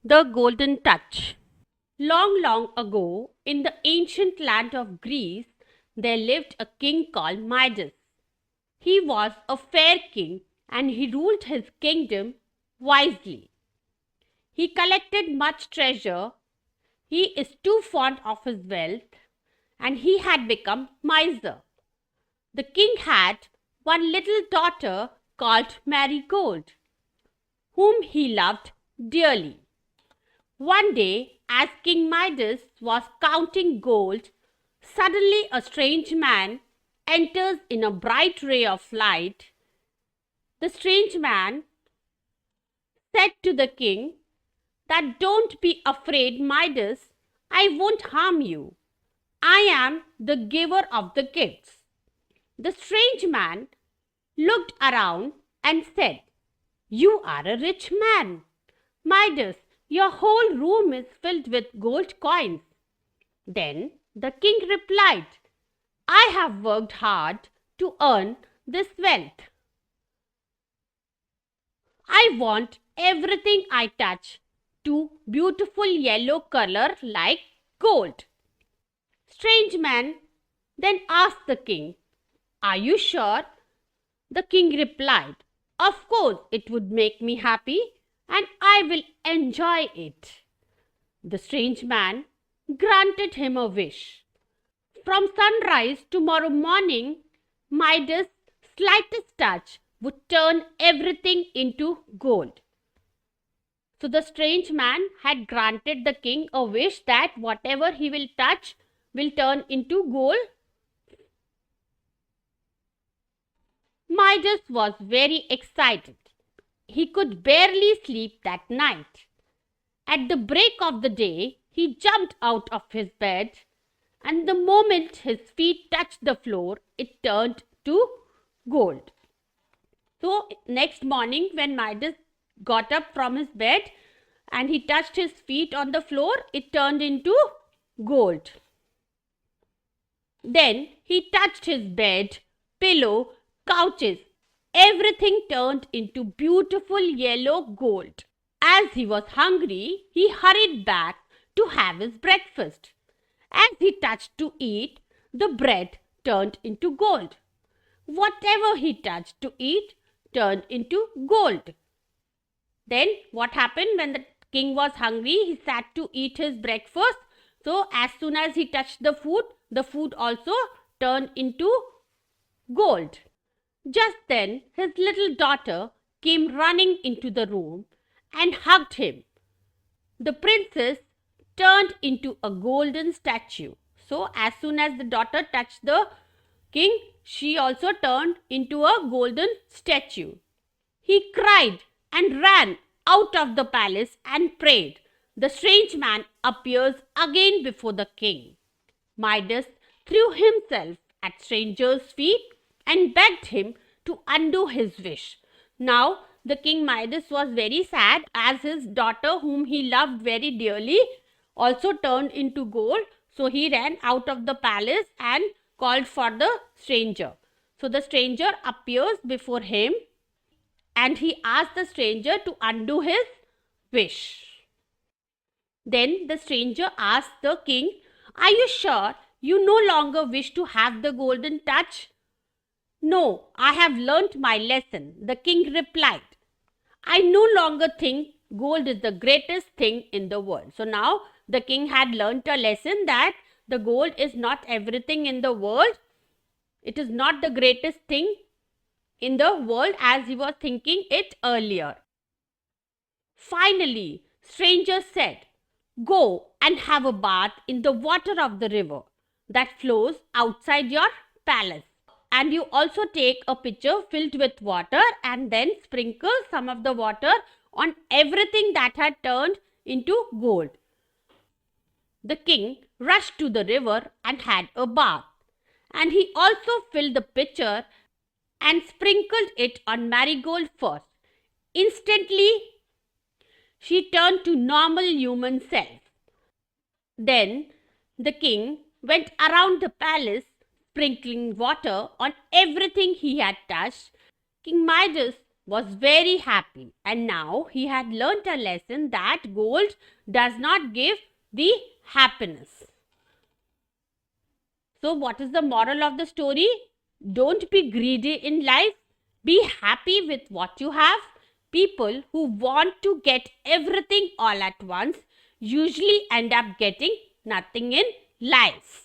The Golden Touch. Long, long ago, in the ancient land of Greece, there lived a king called Midas. He was a fair king and he ruled his kingdom wisely. He collected much treasure. He is too fond of his wealth and he had become miser. The king had one little daughter called Marigold, whom he loved dearly. One day, as King Midas was counting gold, suddenly a strange man enters in a bright ray of light. The strange man said to the king that don't be afraid, Midas, I won't harm you. I am the giver of the gifts. The strange man looked around and said, You are a rich man. Midas, your whole room is filled with gold coins. Then the king replied, I have worked hard to earn this wealth. I want everything I touch to beautiful yellow color like gold. Strange man then asked the king, Are you sure? The king replied, Of course it would make me happy and I will enjoy it. The strange man granted him a wish. From sunrise tomorrow morning, Midas' slightest touch would turn everything into gold. So the strange man had granted the king a wish that whatever he will touch will turn into gold. Midas was very excited. He could barely sleep that night. At the break of the day, he jumped out of his bed, and the moment his feet touched the floor, it turned to gold. So, next morning, when Midas got up from his bed and he touched his feet on the floor, it turned into gold. Then he touched his bed, pillow, couches. Everything turned into beautiful yellow gold. As he was hungry, he hurried back to have his breakfast. As he touched to eat, the bread turned into gold. Whatever he touched to eat turned into gold. Then what happened when the king was hungry? He sat to eat his breakfast. So as soon as he touched the food also turned into gold. Just then his little daughter came running into the room and hugged him. The princess turned into a golden statue. So as soon as the daughter touched the king, she also turned into a golden statue. He cried and ran out of the palace and prayed. The strange man appears again before the king. Midas threw himself at stranger's feet and begged him to undo his wish. Now the king Midas was very sad as his daughter, whom he loved very dearly, also turned into gold. So he ran out of the palace and called for the stranger. So the stranger appears before him and he asked the stranger to undo his wish. Then the stranger asked the king, Are you sure you no longer wish to have the golden touch? No, I have learnt my lesson, the king replied. I no longer think gold is the greatest thing in the world. So now the king had learnt a lesson that the gold is not everything in the world. It is not the greatest thing in the world as he was thinking it earlier. Finally, stranger said, Go and have a bath in the water of the river that flows outside your palace. And you also take a pitcher filled with water and then sprinkle some of the water on everything that had turned into gold. The king rushed to the river and had a bath. And he also filled the pitcher and sprinkled it on Marigold first. Instantly, she turned to normal human self. Then the king went around the palace sprinkling water on everything he had touched. King Midas was very happy, and now he had learnt a lesson that gold does not give the happiness. So, what is the moral of the story? Don't be greedy in life. Be happy with what you have. People who want to get everything all at once usually end up getting nothing in life.